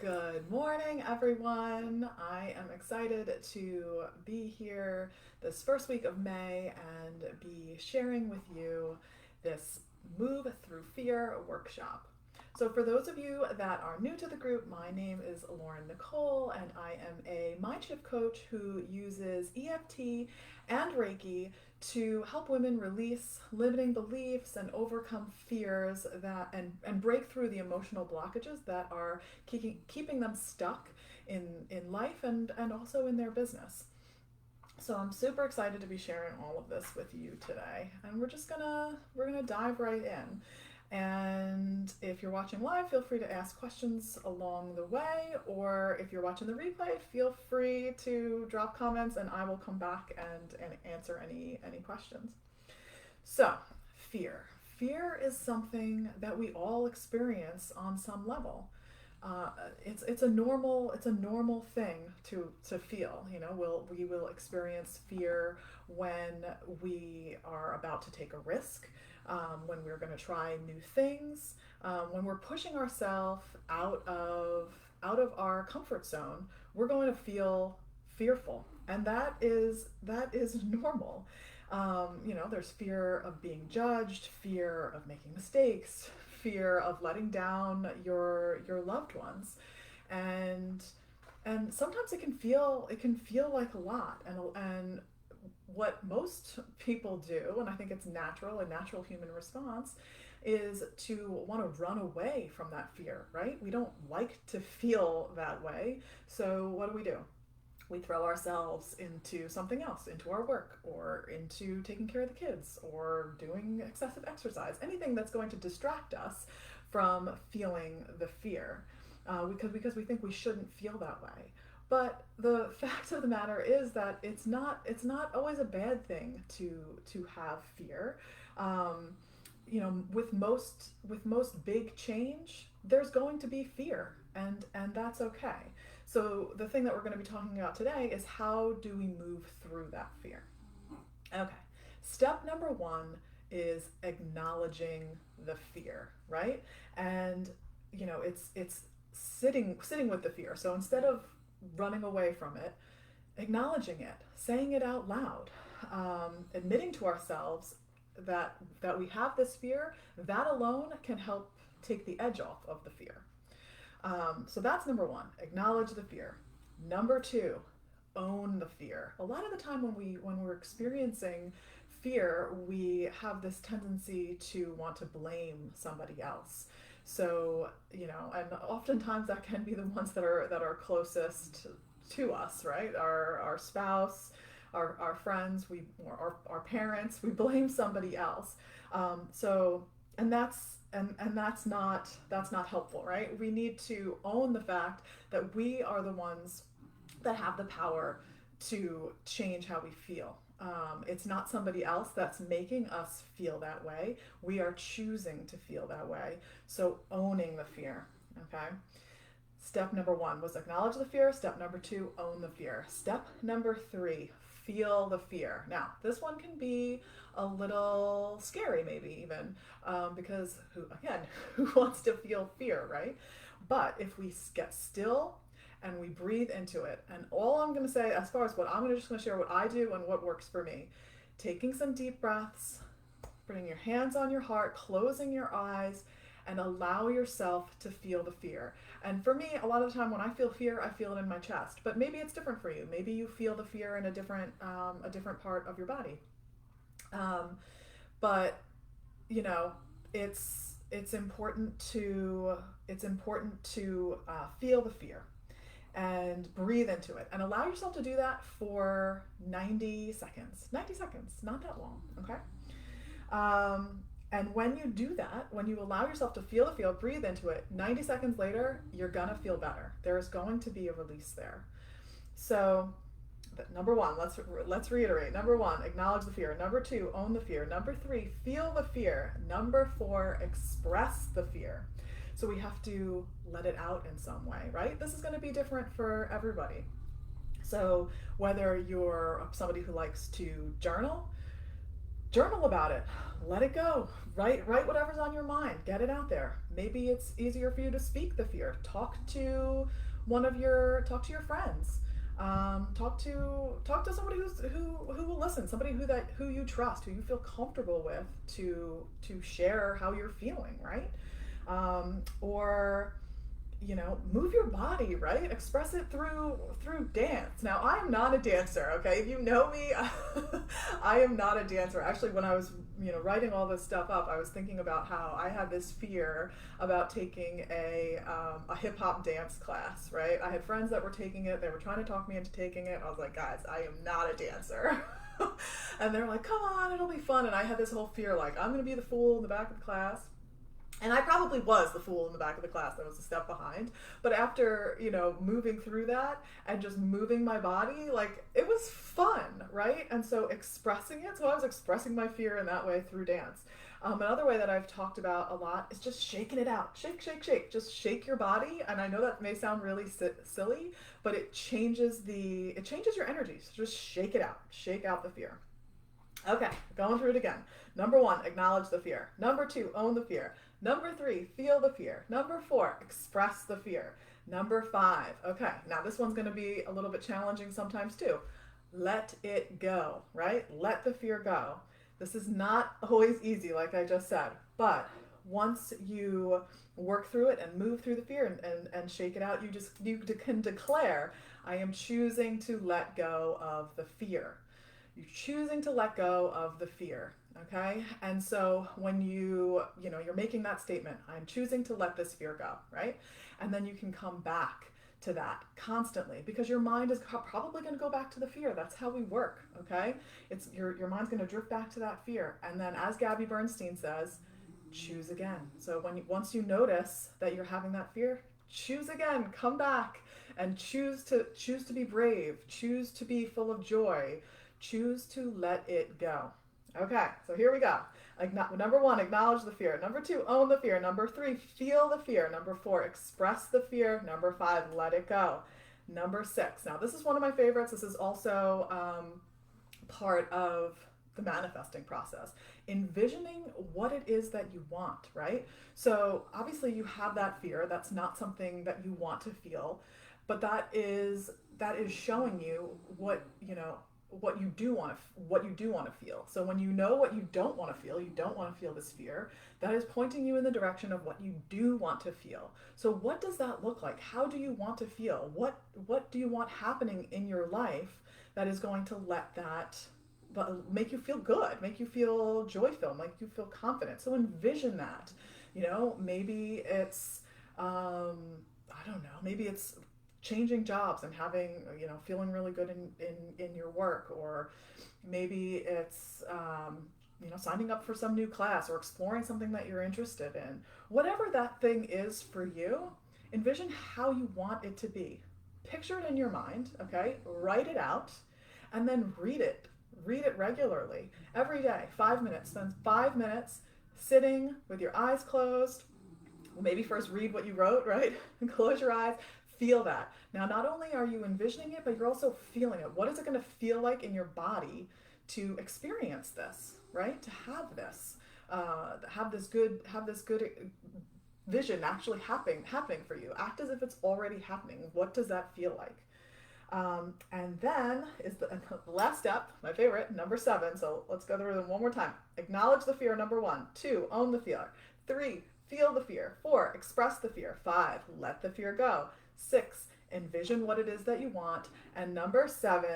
Good morning, everyone. I am excited to be here this first week of May and be sharing with you this Move Through Fear workshop. So, for those of you that are new to the group, my name is Lauren Nicole, and I am a MindShift coach who uses EFT and Reiki to help women release limiting beliefs and overcome fears and break through the emotional blockages that are keeping them stuck in life and also in their business. So I'm super excited to be sharing all of this with you today, and we're gonna dive right in. And if you're watching live, feel free to ask questions along the way, or if you're watching the replay, feel free to drop comments and I will come back and answer any questions. So, fear. Fear is something that we all experience on some level. It's a normal thing to feel. You know, we will experience fear when we are about to take a risk, when we're going to try new things, when we're pushing ourselves out of our comfort zone. We're going to feel fearful, and that is normal. There's fear of being judged, fear of making mistakes, fear of letting down your loved ones, and sometimes it can feel like a lot, and what most people do, and I think it's a natural human response, is to want to run away from that fear, right? We don't like to feel that way, so what do? We throw ourselves into something else, into our work, or into taking care of the kids, or doing excessive exercise, anything that's going to distract us from feeling the fear, because we think we shouldn't feel that way. But the fact of the matter is that it's not always a bad thing to have fear. With most big change, there's going to be fear, and that's okay. So the thing that we're going to be talking about today is, how do we move through that fear? Okay. Step number one is acknowledging the fear, right? And it's sitting with the fear. So instead of running away from it, acknowledging it, saying it out loud, admitting to ourselves that we have this fear, that alone can help take the edge off of the fear. So that's number one, acknowledge the fear. Number two, own the fear. A lot of the time when we're experiencing fear, we have this tendency to want to blame somebody else. So, and oftentimes that can be the ones that are closest to us, right? Our spouse, our friends, or our parents, we blame somebody else. So and that's not helpful, right? We need to own the fact that we are the ones that have the power to change how we feel. It's not somebody else that's making us feel that way. We are choosing to feel that way. So owning the fear, okay? Step number one was acknowledge the fear. Step number two, own the fear. Step number three, feel the fear. Now, this one can be a little scary, maybe even, because who wants to feel fear, right? But if we get still and we breathe into it, and all I'm going to say, as far as just going to share what I do and what works for me, taking some deep breaths, putting your hands on your heart, closing your eyes, and allow yourself to feel the fear. And for me, a lot of the time when I feel fear, I feel it in my chest. But maybe it's different for you. Maybe you feel the fear in a different part of your body. But it's important to feel the fear and breathe into it, and allow yourself to do that for 90 seconds. 90 seconds, not that long, okay? And when you do that, when you allow yourself to feel the feel, breathe into it, 90 seconds later, you're gonna feel better. There is going to be a release there. So, number one, let's reiterate. Number one, acknowledge the fear. Number two, own the fear. Number three, feel the fear. Number four, express the fear. So we have to let it out in some way, right? This is going to be different for everybody. So whether you're somebody who likes to journal, Journal about it. Let it go. Write whatever's on your mind. Get it out there. Maybe it's easier for you to speak the fear. Talk to your friends. Talk to somebody who will listen. Somebody who you trust, who you feel comfortable with to share how you're feeling, right? Or move your body, right? Express it through dance. Now, I am not a dancer, okay? If you know me, I am not a dancer. Actually, when I was writing all this stuff up, I was thinking about how I had this fear about taking a hip hop dance class, right? I had friends that were taking it. They were trying to talk me into taking it. I was like, guys, I am not a dancer. And they're like, come on, it'll be fun. And I had this whole fear, like, I'm going to be the fool in the back of the class. And I probably was the fool in the back of the class that was a step behind. But after, moving through that and just moving my body, like, it was fun, right? And so expressing it, so I was expressing my fear in that way through dance. Another way that I've talked about a lot is just shaking it out. Shake, shake, shake. Just shake your body. And I know that may sound really silly, but it changes your energy. So just shake it out. Shake out the fear. Okay, going through it again. Number 1, acknowledge the fear. Number 2, own the fear. Number 3, feel the fear. Number 4, express the fear. Number 5, okay, now this one's going to be a little bit challenging sometimes too. Let it go, right? Let the fear go. This is not always easy, like I just said, but once you work through it and move through the fear and shake it out, you can declare, I am choosing to let go of the fear. You're choosing to let go of the fear. Okay. And so when you're making that statement, I'm choosing to let this fear go, right? And then you can come back to that constantly because your mind is probably going to go back to the fear. That's how we work. Okay. It's your mind's going to drift back to that fear. And then, as Gabby Bernstein says, choose again. So once you notice that you're having that fear, choose again, come back and choose to be brave, choose to be full of joy, choose to let it go. Okay, so here we go. Number 1, acknowledge the fear. Number 2, own the fear. Number 3, feel the fear. Number 4, express the fear. Number 5, let it go. Number 6, now this is one of my favorites. This is also part of the manifesting process. Envisioning what it is that you want, right? So obviously you have that fear. That's not something that you want to feel, but that is showing you what you do want to feel. So when you know what you don't want to feel this fear, that is pointing you in the direction of what you do want to feel. So what does that look like? How do you want to feel? What do you want happening in your life that is going to make you feel good, make you feel joy-filled, make you feel confident? So envision that. Maybe it's I don't know, maybe it's changing jobs and having, feeling really good in your work, or maybe it's, signing up for some new class or exploring something that you're interested in. Whatever that thing is for you, envision how you want it to be. Picture it in your mind, okay? Write it out, and then read it. Read it regularly. Every day, 5 minutes. Spend 5 minutes sitting with your eyes closed. Well, maybe first read what you wrote, right? And close your eyes. Feel that. Now, not only are you envisioning it, but you're also feeling it. What is it going to feel like in your body to experience this, right? To have this, have this good vision actually happening for you. Act as if it's already happening. What does that feel like? And then is the last step, my favorite, number 7. So let's go through them one more time. Acknowledge the fear, number 1. 2, own the fear. 3, feel the fear. 4, express the fear. 5, let the fear go. 6, envision what it is that you want. And number 7,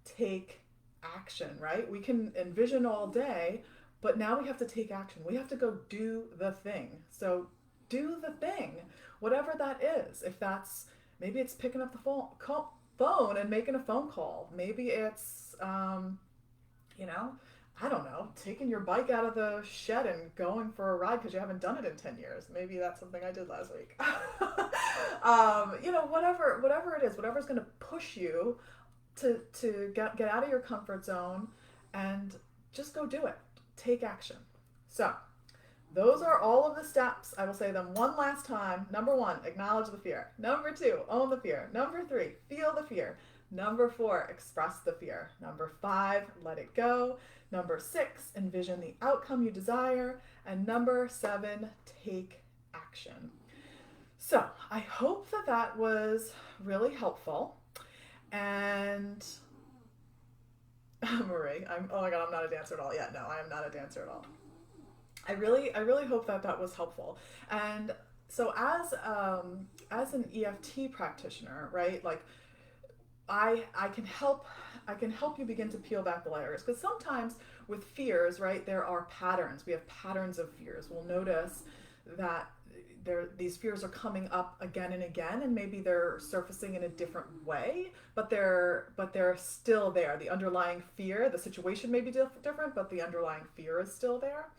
take action, right? We can envision all day, but now we have to take action. We have to go do the thing. So do the thing, whatever that is. If that's, maybe it's picking up the phone and making a phone call. Maybe it's, I don't know, taking your bike out of the shed and going for a ride because you haven't done it in 10 years. Maybe that's something I did last week. Whatever it is, whatever's going to push you to get out of your comfort zone and just go do it. Take action. So those are all of the steps. I will say them one last time. Number 1, acknowledge the fear. Number 2, own the fear. Number 3, feel the fear. Number 4, express the fear. Number 5, let it go. Number 6, envision the outcome you desire. And number 7, take action. So I hope that that was really helpful. And Marie, oh my God, I'm not a dancer at all. Yeah, no, I am not a dancer at all. I really hope that that was helpful. And so as an EFT practitioner, right? Like I can help you begin to peel back the layers, because sometimes with fears, right, there are patterns. We have patterns of fears. We'll notice that these fears are coming up again and again, and maybe they're surfacing in a different way, but they're still there. The underlying fear, the situation may be different, but the underlying fear is still there.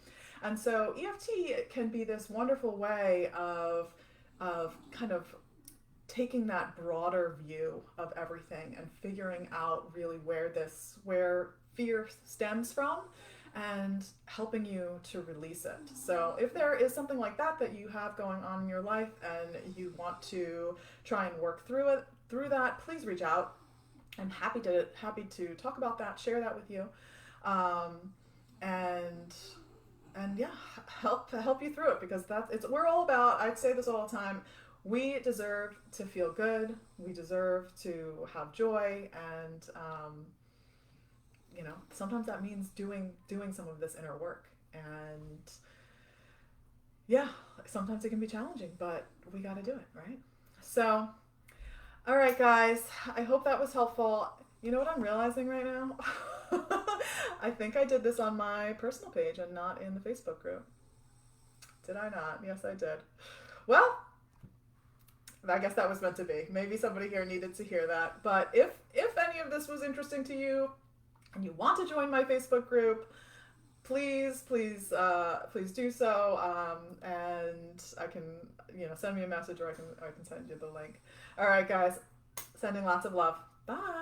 And so EFT can be this wonderful way of kind of taking that broader view of everything and figuring out really where fear stems from, and helping you to release it. So if there is something like that you have going on in your life and you want to try and work through that, please reach out. I'm happy to talk about that, share that with you, and yeah, help you through it, because we're all about, I say this all the time, we deserve to feel good, we deserve to have joy, and sometimes that means doing some of this inner work. And yeah, sometimes it can be challenging, but we got to do it, right? So, all right, guys, I hope that was helpful. You know what I'm realizing right now? I think I did this on my personal page and not in the Facebook group. Did I not? Yes, I did. Well, I guess that was meant to be. Maybe somebody here needed to hear that. But if any of this was interesting to you and you want to join my Facebook group, please do so. And I can, send me a message, or I can send you the link. All right, guys, sending lots of love. Bye.